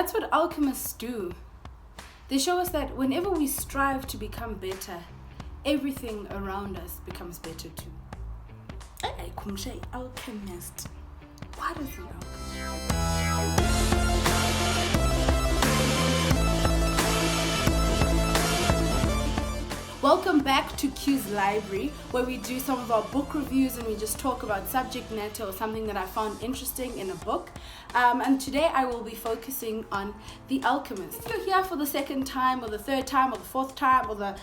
That's what alchemists do. They show us that whenever we strive to become better, everything around us becomes better too. Hey, kumshe, alchemist. What is an alchemist? Welcome back to Q's Library, where we do some of our book reviews and we just talk about subject matter or something that I found interesting in a book. And today I will be focusing on The Alchemist. If you're here for the second time or the third time or the fourth time or the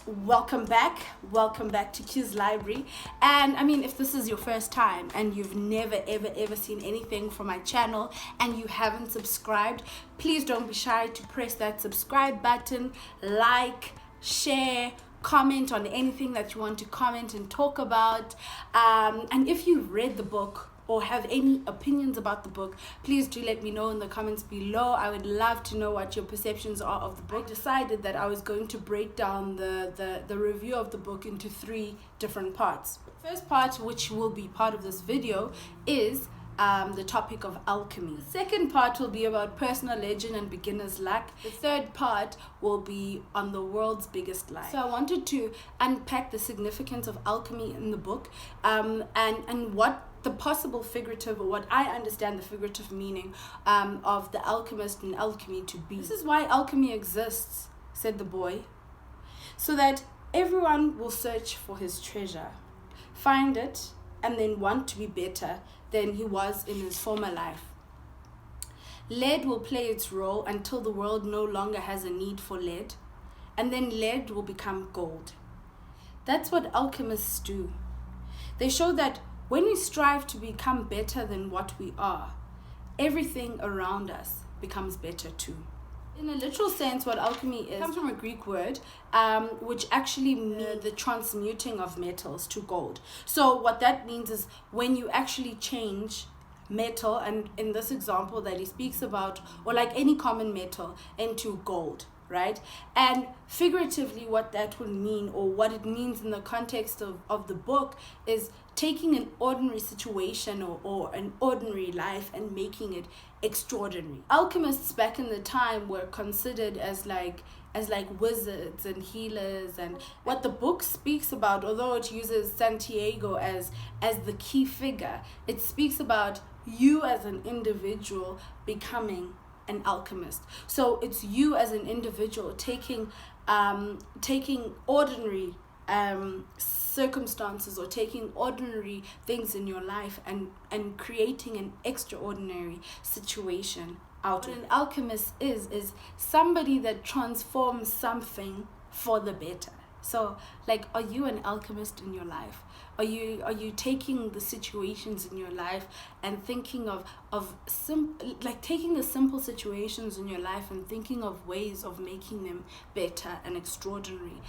welcome back to Q's Library. And I mean, if this is your first time and you've never ever seen anything from my channel and you haven't subscribed, please don't be shy to press that subscribe button, like, share, comment on anything that you want to comment and talk about. And if you've read the book or have any opinions about the book, please do let me know in the comments below. I would love to know what your perceptions are of the book. I decided that I was going to break down the review of the book into 3 different parts. The first part, which will be part of this video, is the topic of alchemy. The second part will be about personal legend and beginner's luck. The third part will be on the world's biggest lie. So I wanted to unpack the significance of alchemy in the book, and what the possible figurative, or what I understand the figurative meaning of the alchemist and alchemy to be. This is why alchemy exists, said the boy, so that everyone will search for his treasure, find it, and then want to be better than he was in his former life. Lead will play its role until the world no longer has a need for lead, and then lead will become gold. That's what alchemists do. They show that when we strive to become better than what we are, everything around us becomes better too. In a literal sense, what alchemy is comes from a Greek word, which actually means the transmuting of metals to gold. So what that means is when you actually change metal, and in this example that he speaks about, or like any common metal, into gold, right? And figuratively what that would mean, or what it means in the context of the book, is taking an ordinary situation or an ordinary life and making it extraordinary. Alchemists back in the time were considered as like wizards and healers, and what the book speaks about, although it uses Santiago as the key figure, it speaks about you as an individual becoming an alchemist. So it's you as an individual taking ordinary circumstances, or taking ordinary things in your life and creating an extraordinary situation out of it. What an alchemist is somebody that transforms something for the better. So like, are you an alchemist in your life? Are you taking the situations in your life and thinking taking the simple situations in your life and thinking of ways of making them better and extraordinary?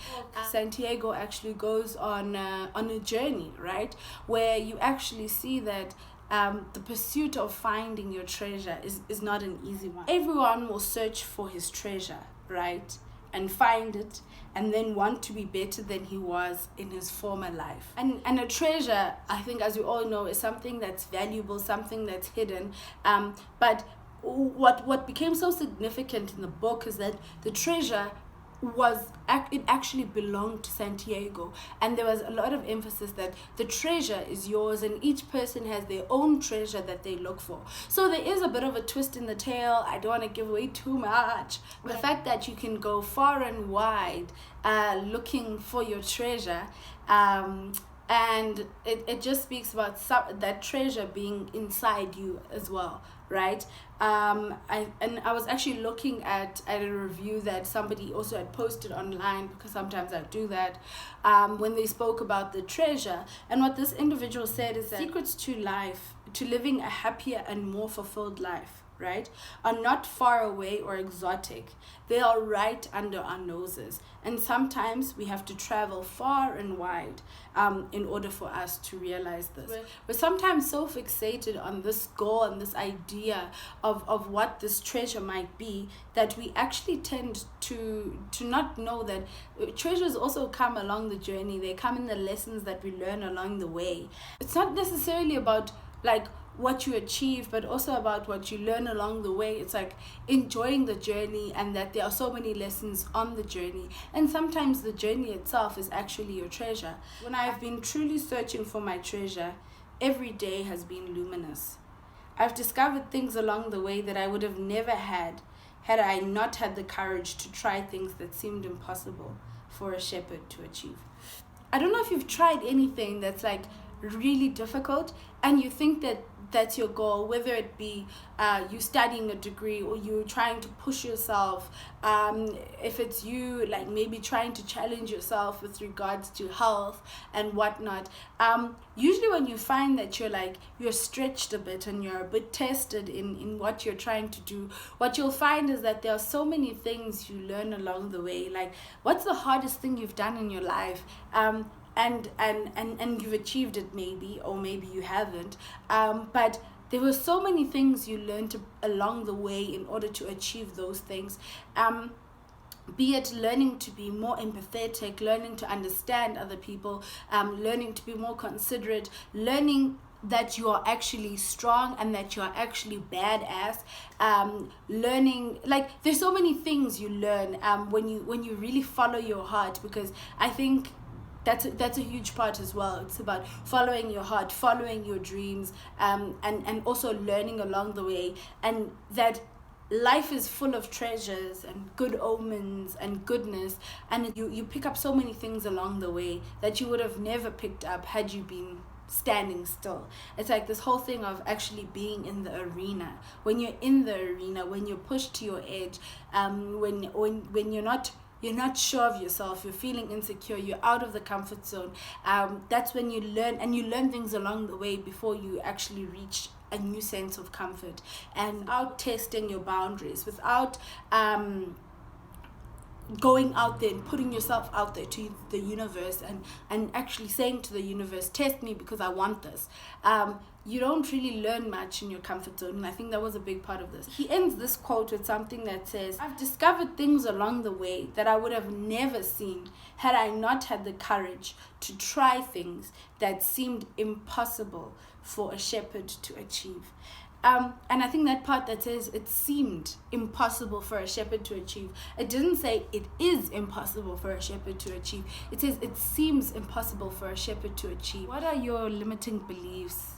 Santiago actually goes on a journey, right, where you actually see that the pursuit of finding your treasure is not an easy one. Everyone will search for his treasure, right, and find it, and then want to be better than he was in his former life. And a treasure, I think, as we all know, is something that's valuable, something that's hidden. But what became so significant in the book is that the treasure it actually belonged to Santiago, and there was a lot of emphasis that the treasure is yours, and each person has their own treasure that they look for. So there is a bit of a twist in the tale. I don't want to give away too much. The fact that you can go far and wide looking for your treasure, and it just speaks about that treasure being inside you as well, right? I was actually looking at a review that somebody also had posted online, because sometimes I do that, when they spoke about the treasure. And what this individual said is that secrets to life, to living a happier and more fulfilled life, right, are not far away or exotic. They are right under our noses, and sometimes we have to travel far and wide in order for us to realize this. We're sometimes so fixated on this goal and this idea of what this treasure might be, that we actually tend to not know that treasures also come along the journey. They come in the lessons that we learn along the way. It's not necessarily about like what you achieve, but also about what you learn along the way. It's like enjoying the journey, and that there are so many lessons on the journey, and sometimes the journey itself is actually your treasure. When I've been truly searching for my treasure, every day has been luminous. I've discovered things along the way that I would have never had I not had the courage to try things that seemed impossible for a shepherd to achieve. I don't know if you've tried anything that's like really difficult and you think that that's your goal, whether it be you studying a degree or you trying to push yourself, if it's you like maybe trying to challenge yourself with regards to health and whatnot. Usually when you find that you're stretched a bit and you're a bit tested in what you're trying to do, what you'll find is that there are so many things you learn along the way. Like, what's the hardest thing you've done in your life? And you've achieved it, maybe, or maybe you haven't, but there were so many things you learned along the way in order to achieve those things, be it learning to be more empathetic, learning to understand other people, learning to be more considerate, learning that you are actually strong and that you are actually badass, learning, like, there's so many things you learn when you really follow your heart, because I think that's a huge part as well. It's about following your heart, following your dreams, and also learning along the way, and that life is full of treasures and good omens and goodness, and you pick up so many things along the way that you would have never picked up had you been standing still. It's like this whole thing of actually being in the arena. When you're in the arena, when you're pushed to your edge, when you're not sure of yourself, you're feeling insecure, you're out of the comfort zone, that's when you learn, and you learn things along the way before you actually reach a new sense of comfort. And without testing your boundaries, without going out there and putting yourself out there to the universe, and actually saying to the universe, test me because I want this, you don't really learn much in your comfort zone. And I think that was a big part of this. He ends this quote with something that says, I've discovered things along the way that I would have never seen had I not had the courage to try things that seemed impossible for a shepherd to achieve. And I think that part that says it seemed impossible for a shepherd to achieve, it didn't say it is impossible for a shepherd to achieve. It says it seems impossible for a shepherd to achieve. What are your limiting beliefs?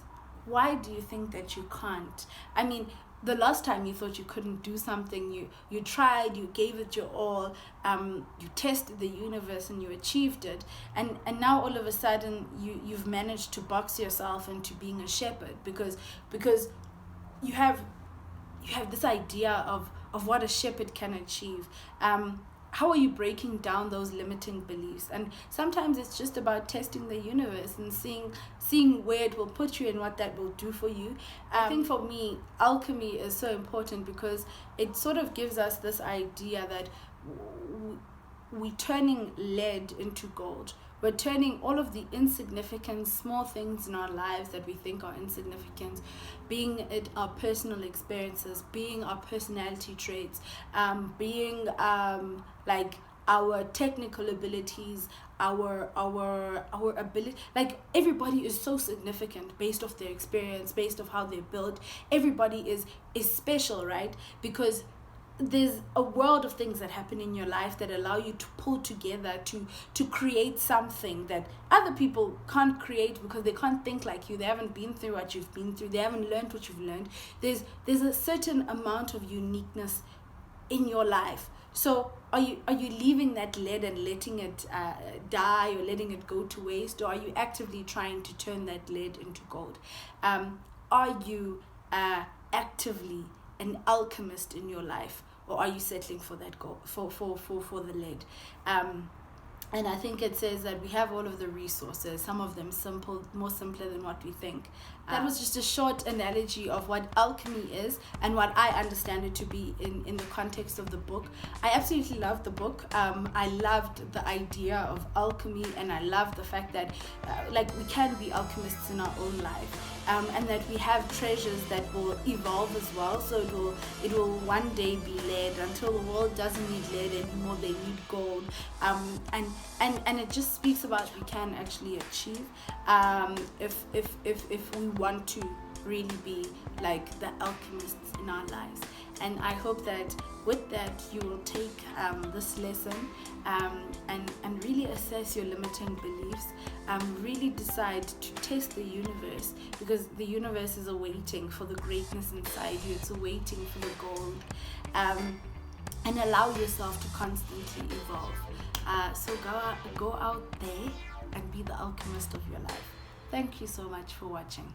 Why do you think that you can't? I mean, the last time you thought you couldn't do something, you tried, you gave it your all, you tested the universe and you achieved it, and now all of a sudden you've managed to box yourself into being a shepherd because you have this idea of what a shepherd can achieve. How are you breaking down those limiting beliefs? And sometimes it's just about testing the universe and seeing where it will put you and what that will do for you. I think for me, alchemy is so important because it sort of gives us this idea that we're turning lead into gold. We're turning all of the insignificant small things in our lives that we think are insignificant, being it our personal experiences, being our personality traits, being like our technical abilities, our ability. Like, everybody is so significant based off their experience, based off how they're built. Everybody is special, right? Because there's a world of things that happen in your life that allow you to pull together to create something that other people can't create because they can't think like you. They haven't been through what you've been through. They haven't learned what you've learned. There's a certain amount of uniqueness in your life. So are you leaving that lead and letting it die or letting it go to waste, or are you actively trying to turn that lead into gold? Are you actively an alchemist in your life, or are you settling for that goal, for the lead? And I think it says that we have all of the resources, some of them more simpler than what we think. That was just a short analogy of what alchemy is and what I understand it to be in the context of the book. I absolutely loved the book. I loved the idea of alchemy, and I loved the fact that we can be alchemists in our own life. And that we have treasures that will evolve as well. So it will one day be lead. Until the world doesn't need lead anymore, they need gold. And it just speaks about we can actually achieve if we want to really be like the alchemists in our lives. And I hope that with that you will take this lesson and really assess your limiting beliefs, really decide to test the universe, because the universe is awaiting for the greatness inside you, it's awaiting for the gold, and allow yourself to constantly evolve. So go out there and be the alchemist of your life. Thank you so much for watching.